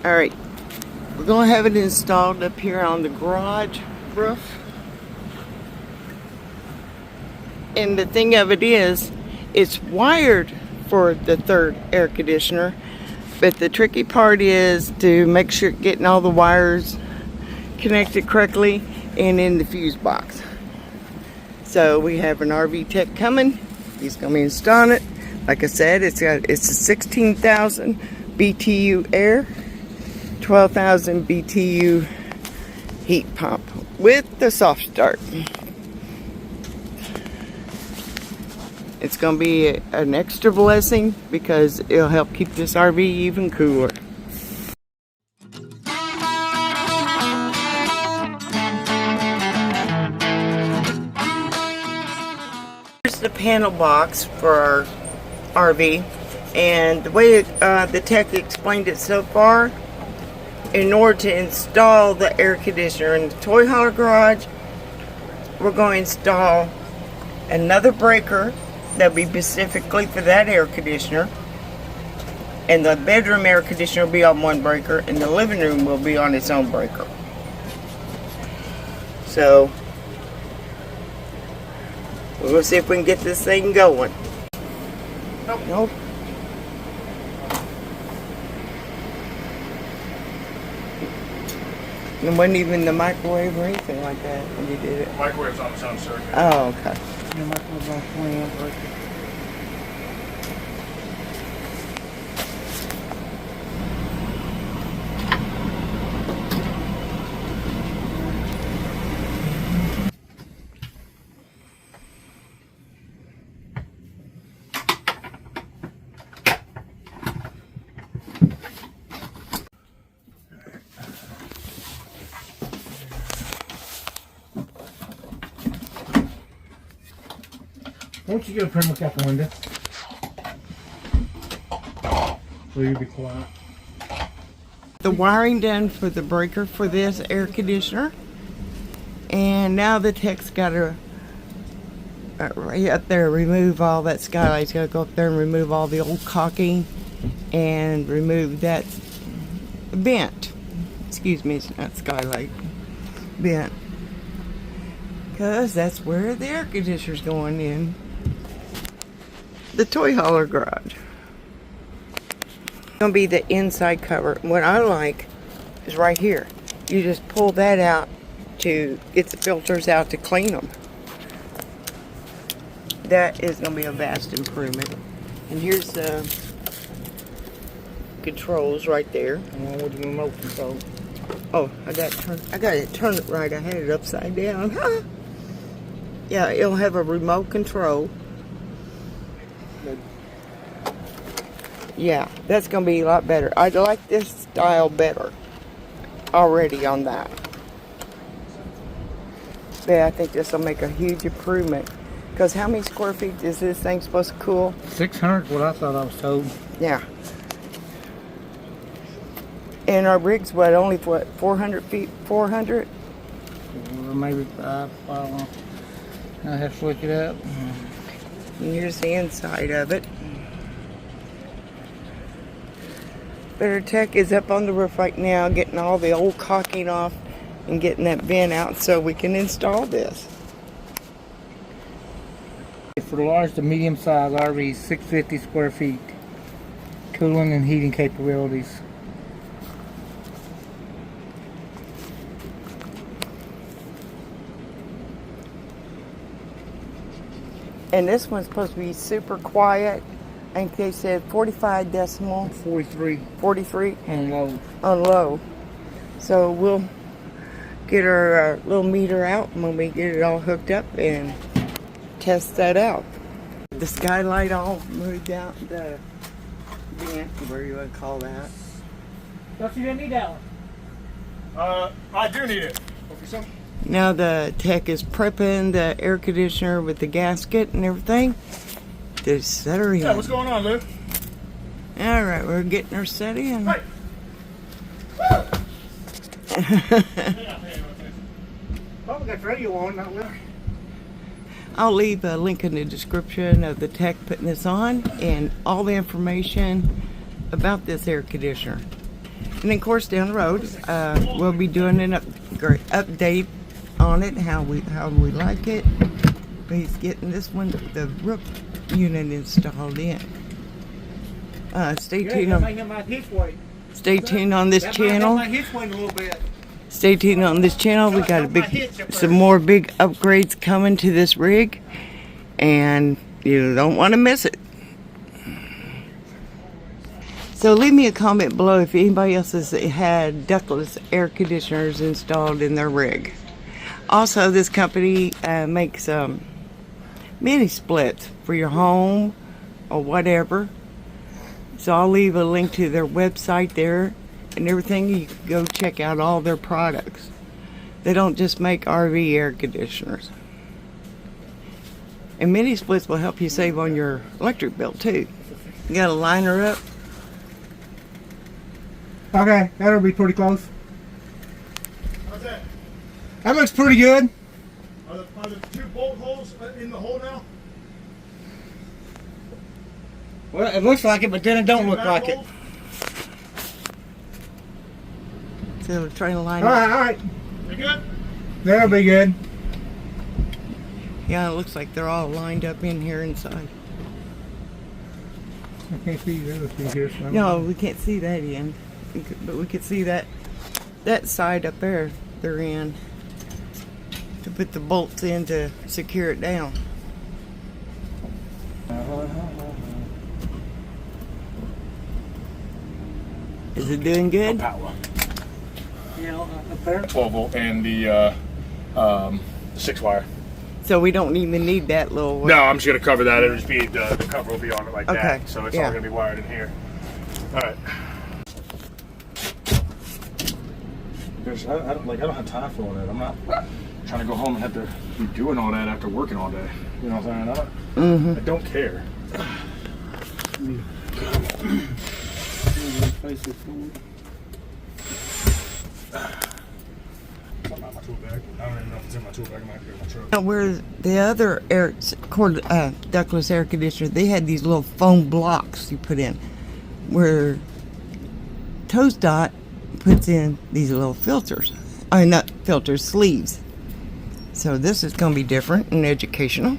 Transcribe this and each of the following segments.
Alright, we're going to have it installed up here on the garage roof. And the thing of it is, it's wired for the third air conditioner, but the tricky part is to make sure getting all the wires connected correctly and in the fuse box. So we have an RV tech coming. He's going to be installing it. Like I said, it's a 16,000 BTU air, 12,000 BTU heat pump with the soft start. It's going to be an extra blessing because it'll help keep this RV even cooler. Here's the panel box for our RV, and the way the tech explained it so far, in order to install the air conditioner in the toy hauler garage, we're going to install another breaker that'll be specifically for that air conditioner, and the bedroom air conditioner will be on one breaker, and the living room will be on its own breaker. So we'll see if we can get this thing going. Nope. It wasn't even the microwave or anything like that when you did it. The microwave's on its own circuit. Oh, okay. The microwave's on 20 amp breaker. Why don't you go up here and look out the window? So you'll be quiet. The wiring done for the breaker for this air conditioner, and now the tech's got to right up there remove all that skylight. He's got to go up there and remove all the old caulking and remove that vent. Excuse me, it's not skylight, vent, because that's where the air conditioner's going in. The toy hauler garage. It's going to be the inside cover. What I like is right here. You just pull that out to get the filters out to clean them. That is going to be a vast improvement. And here's the controls right there. With the remote control. Oh, I got to turn it right. I had it upside down. Yeah, it'll have a remote control. Yeah, that's going to be a lot better. I like this style better already on that. Yeah, I think this will make a huge improvement. Because how many square feet is this thing supposed to cool? 600 is what I thought I was told. Yeah. And our rig's what, only what, 400 feet? 400? Or maybe I don't know. I have to look it up. And here's the inside of it. Better Tech is up on the roof right now getting all the old caulking off and getting that vent out so we can install this. For the large to medium size RV, 650 square feet. Cooling and heating capabilities. And this one's supposed to be super quiet. I think they said 45 decimal. 43. 43? On low. On low. So we'll get our little meter out when we get it all hooked up and test that out. The skylight all moved out, the vent, whatever you want to call that. Don't you didn't need that one? I do need it. Okay, so. Now the tech is prepping the air conditioner with the gasket and everything. To set her in. Yeah, what's going on, Lou? Alright, we're getting her set in. Hey. Oh, we got the radio on, not well. I'll leave a link in the description of the tech putting this on and all the information about this air conditioner. And of course, down the road, we'll be doing an update on it, how we like it. But he's getting this one, the roof unit installed in. Stay tuned on this channel. Stay tuned on this channel. We got some more big upgrades coming to this rig, and you don't want to miss it. So leave me a comment below if anybody else has had ductless air conditioners installed in their rig. Also, this company makes mini splits for your home or whatever. So I'll leave a link to their website there and everything. You can go check out all their products. They don't just make RV air conditioners. And mini splits will help you save on your electric bill too. You gotta line her up. Okay, that'll be pretty close. How's that? That looks pretty good. Are the 2 bolt holes in the hole now? Well, it looks like it, but then it don't look like it. So we're trying to line All up. right. You good? That'll be good. Yeah, it looks like they're all lined up in here inside. I can't see the other thing here. So No, we can't see that end. But we could see that side up there they're in to put the bolts in to secure it down. Is it doing good? Power. Yeah, up there. 12 volt and the 6 wire. So we don't even need that little. No, I'm just gonna cover that. It'll just be the cover will be on it like Okay, that. So it's yeah. all gonna be wired in here. All right. I don't have time for all that. I'm not trying to go home and have to be doing all that after working all day. You know what I'm saying? I don't care. Something out my tool bag. I don't even know if it's in my tool bag. I might have to go in my truck. Where the other ductless air conditioner, they had these little foam blocks you put in. Where Tosot puts in these little filters. I mean, not filters, sleeves. So this is going to be different and educational.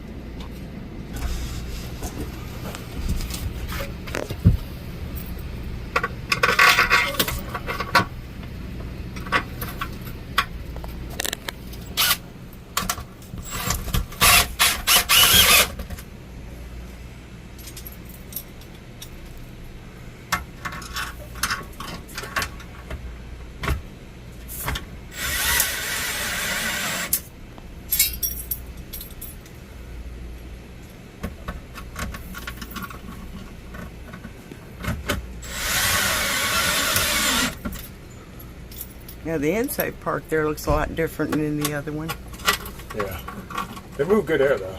Now the inside part there looks a lot different than the other one. Yeah. They move good air though.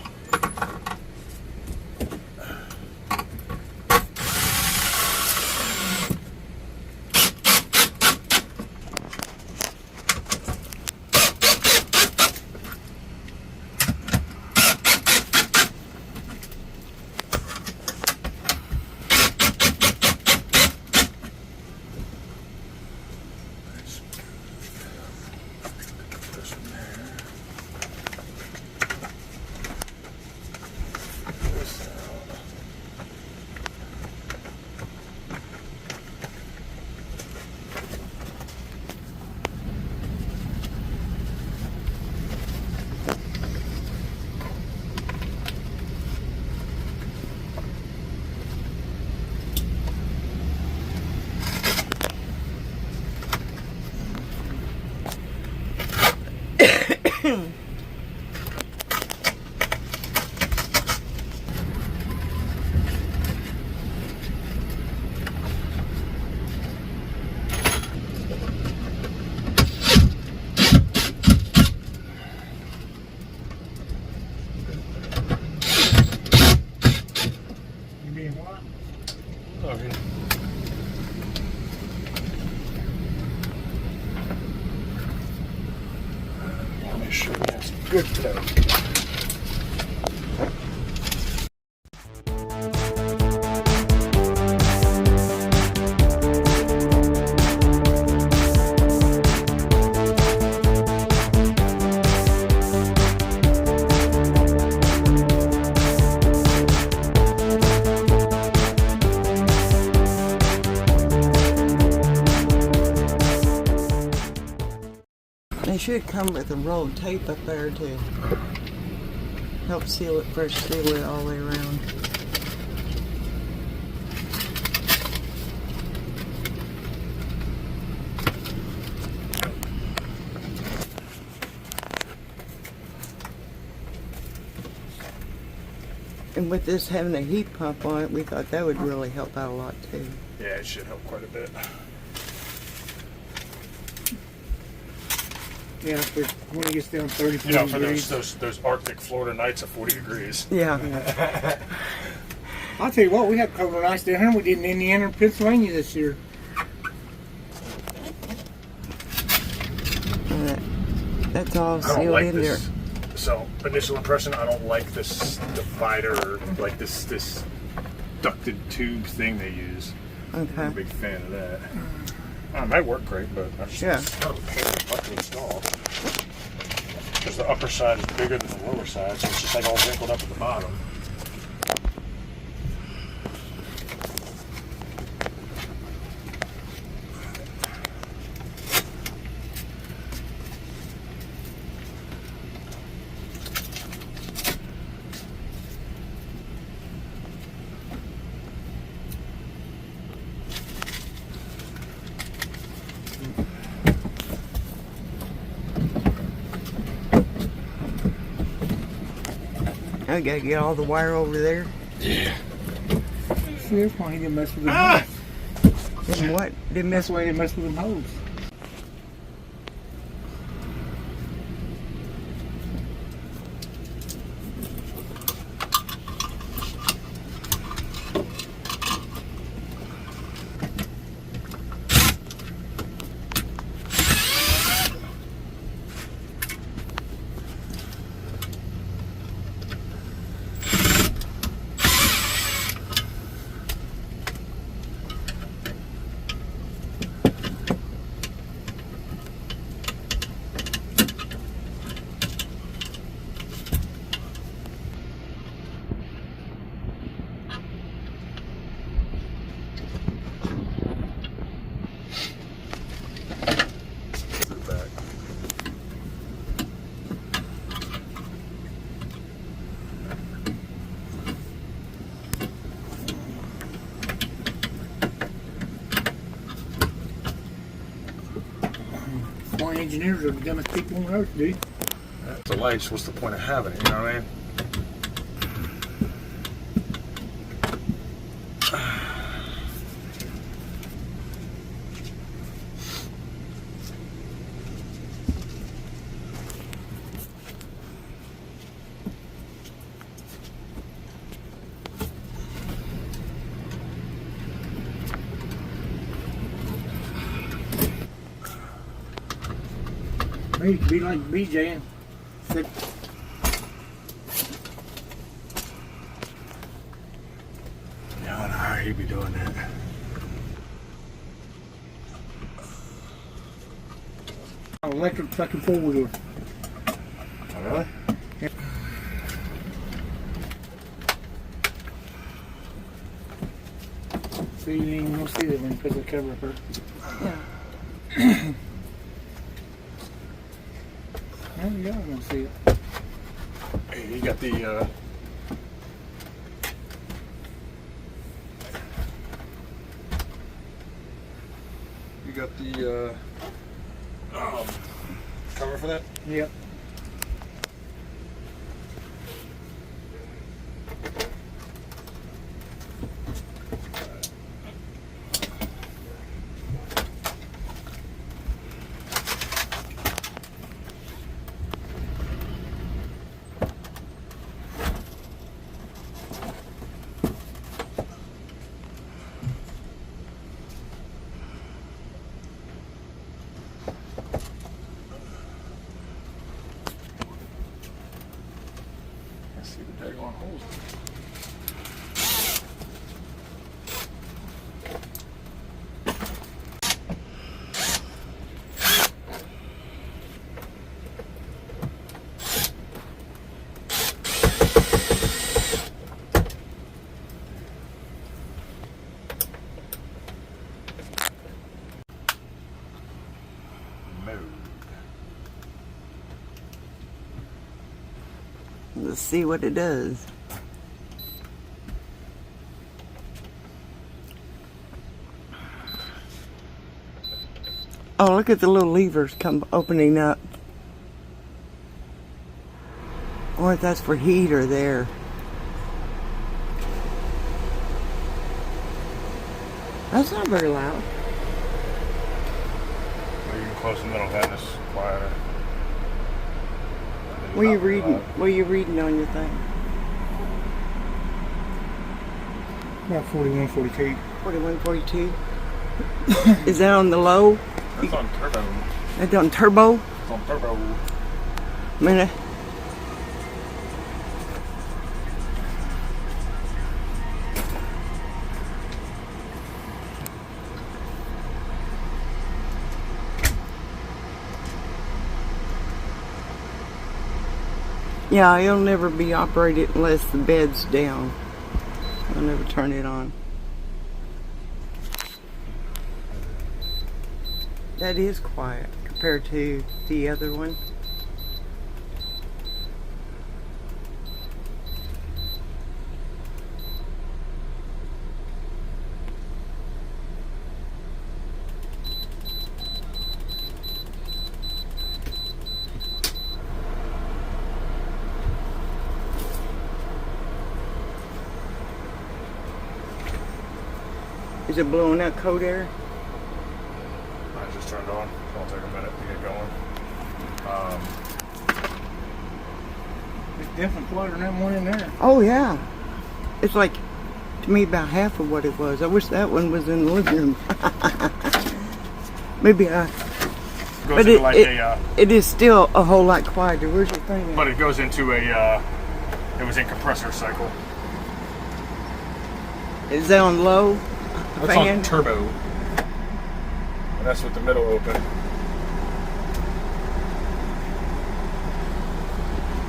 Okay. I'll make sure we have some good tow. They should come with a roll of tape up there to help seal it, fresh seal it all the way around. And with this having a heat pump on it, we thought that would really help out a lot too. Yeah, it should help quite a bit. Yeah, when it gets down 30 You know, for degrees. those Arctic Florida nights of 40 degrees. Yeah. I'll tell you what, we had cold ice down here. We did in Indiana and Pennsylvania this year. That's all I don't sealed like in there. this. So, initial impression, I don't like this divider, like this ducted tube thing they use. I'm a Okay. big fan of that. It might work great, but I just Yeah. it's kind of a pain in the butt to install. Because the upper side is bigger than the lower side, so it's just like all wrinkled up at the bottom. I gotta get all the wire over there. Yeah. See, that's why he didn't mess with them Ah! hose. And what? Didn't That's mess why he didn't mess with them hose. Back. Why engineers are the dumbest people on earth, dude. The lights, what's the point of having it, you know what I mean? Maybe you could be like BJ and sit. Yeah, I don't know how he'd be doing that. Electric fucking four-wheeler. Oh, really? Yep. So you ain't even gonna see that when you put the cover up there. Yeah. There you go, I'm gonna see it. Hey, you got the, you got the, cover for that? Yep. I see the daggone holes. Mode. Let's see what it does. Oh, look at the little levers come opening up. I wonder if that's for heat or there. That's not very loud. Well, you can close the middle of that and it's quieter. What are you reading? What are you reading on your thing? About 41, 42. 41, 42. Is that on the low? It's on turbo. That's on turbo? It's on turbo. I mean, yeah, it'll never be operated unless the bed's down. I'll never turn it on. That is quiet compared to the other one. Is it blowing out cold air? I just turned on. It'll take a minute to get going. It's definitely quieter than that one in there. Oh yeah. It's like, to me, about half of what it was. I wish that one was in the living room. Maybe I... Goes But into like it is still a whole lot quieter. Where's your thing at? but it goes into a, it was in compressor cycle. Is that on low? It's Fan? on turbo. And that's with the middle open.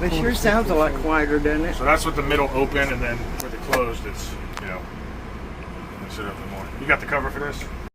It sure sounds a lot quieter, doesn't it? So that's with the middle open, and then with it closed, it's, you know, it's a little bit more. You got the cover for this?